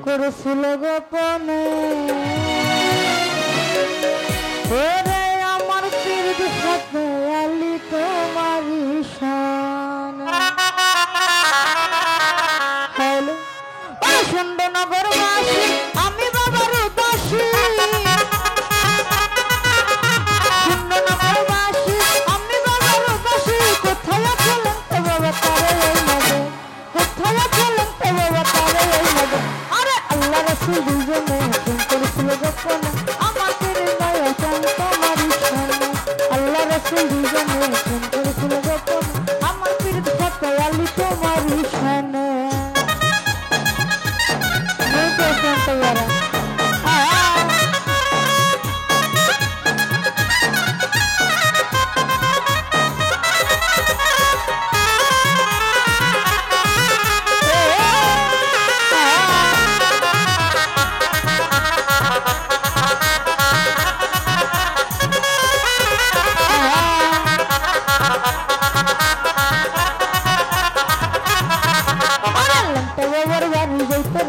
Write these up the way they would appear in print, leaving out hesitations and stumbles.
করেছিল গোপনে ওরে আমার পীর সাথে আলি তোমার শান হ্যালো ও সুন্দরনগর বাসী আমি বাবার উদাসী সুন্দরনগর বাসী আমি বাবার উদাসী কোথায় আছেন তো বাবা তারে এই লাগে কোথায় আছেন তো বাবা তারে এই লাগে আরে আল্লাহ রাসূল দুজনে প্রেম করেছিল গোপনে আমাদের মায়া চান তোমার শান আল্লাহ রাসূল দুজনে প্রেম করেছিল গোপনে আমার পীর সাথে আলি তোমার শান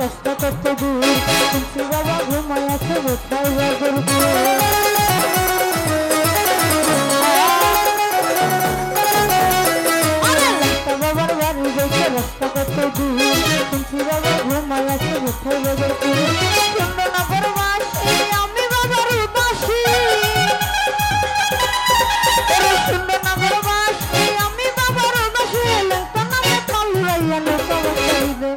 রাস্তা কত দূর কিন্তু বাবা ঘুমায় আছে কোথায় বাজার বাবার বাড়ি যাইতে রাস্তা কত দূর কিন্তু বাবা ঘুমায় আছে কোথায় বাজার সুন্দরনগর বাসী আমি বাবার উদাসী সুন্দরনগর বাসী আমি বাবার উদাসী লঙ্কা নামে পালুরাইয়া লোকা বসাইবে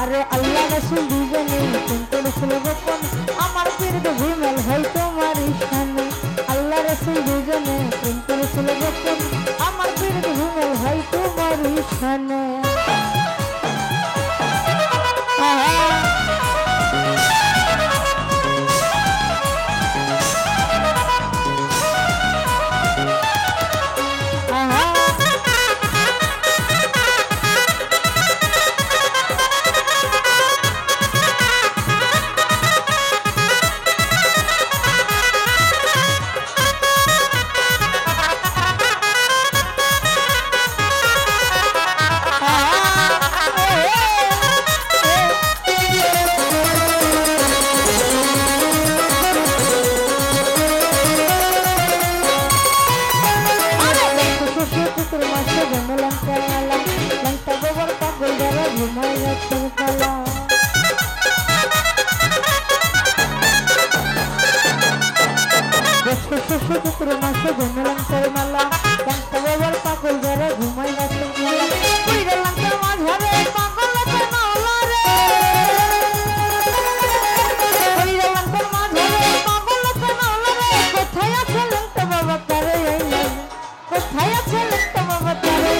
আরে আল্লাহ রাসূল দুজনে প্রেম করেছিল গোপন আমার পীর বিমল হয় তোমার শানে আল্লাহ রাসূল দুজনে প্রেম করেছিল গোপন আমার পীর বিমল হয় তোমার শানে পাগল ঘরে ঘুমাই গেছে কোথায় আছে লঙ্কা বাবা তারে কোথায় আছে লঙ্কা বাবা তারে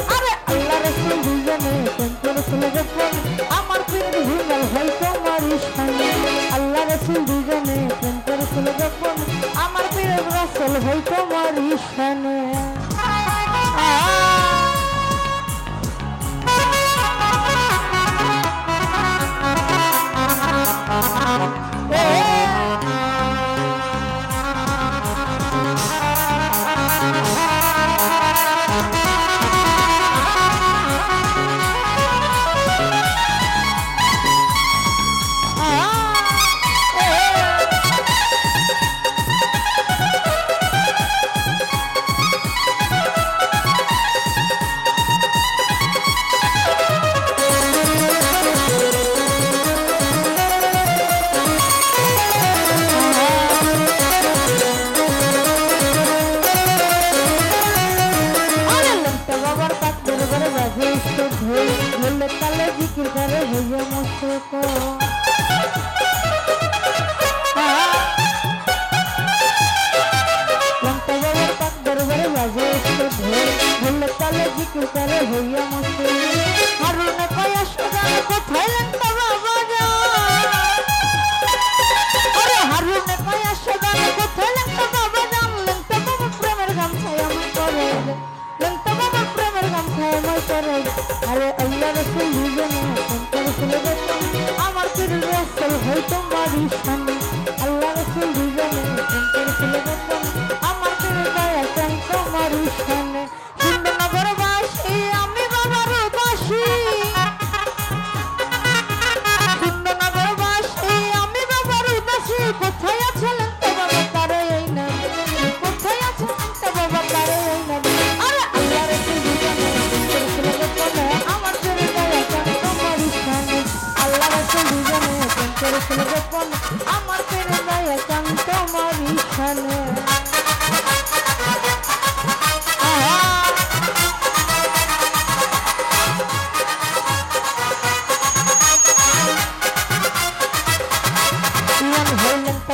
আরে আল্লাহ রাসূল দুজনে প্রেম করেছিল গোপন আমার পীর বিমল হয় তোমার শানে আল্লাহ রাসূল দুজনে প্রেম করেছিল গোপন আমার পীর রাসূল হয় তোমার শানে জিকির করে হইয়া মস্তক লঙ্কা বাবার পাক দরবারে বাজে ঢোল ঢোল তালে জিকির করে হইয়া মস্তক হারুন আরে আল্লাহ রাসূল দুজনে প্রেম করেছিল গোপন আমার পীর রাসূল হয় তোমারই শানে আল্লাহ রাসূল দুজনে প্রেম করেছিল গোপন আমার পীর দয়া চাই তোমারই শানে সিন্ধুনগরবাসী আমি বাবার বাসী সিন্ধুনগরবাসী আমি বাবার উদাসী কোথায় আছেন তো বাবা তারে এই না কোথায় আছেন তো বাবা তারে এই না আরে আল্লাহ রাসূল দুজনে প্রেম করেছিল গোপন আমার পীর দয়া চাই তোমারই শানে আল্লাহ রাসূল দুজনে প্রেম করেছিল গোপন আমার পীর দয়া চাই তোমারই শানে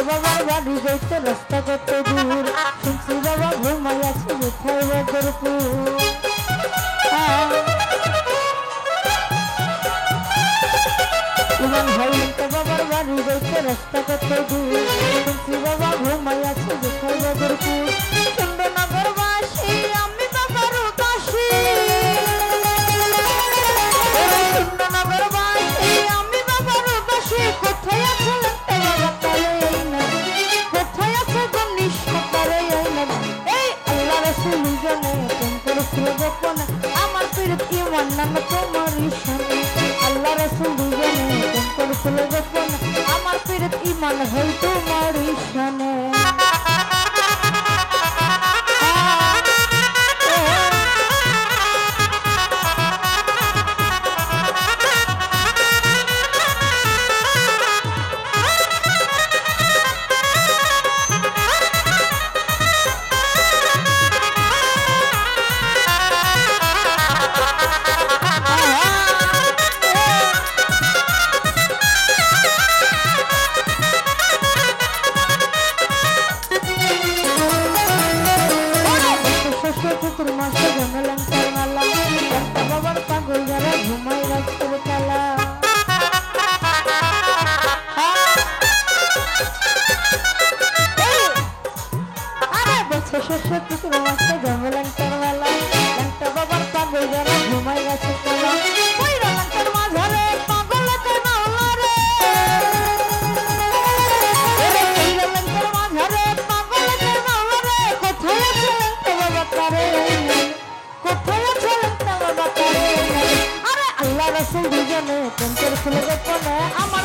বাবার বাড়ি যাইতে রাস্তা কত দূর শুনছি বাবা ঘুমাই আছে কোথায় বদরপুর ইমান হইলেন তো বাবার বাড়ি যাইতে রাস্তা কত দূর শুনছি বাবা ঘুমাই আছে কোথায় বদরপুর সিন্ধুনগরবাসী আমি বাবার উদাসী সিন্ধুনগরবাসী আমি বাবার উদাসী কোথায় আছেন আমার পীর ইমান নাম তোমারই শানে আল্লাহ রাসূল দুজনে প্রেম করেছিল গোপন আমার পীর ইমান হয় তোমারই শানে রাসূল দুজনে প্রেম করেছিল গোপনে আমার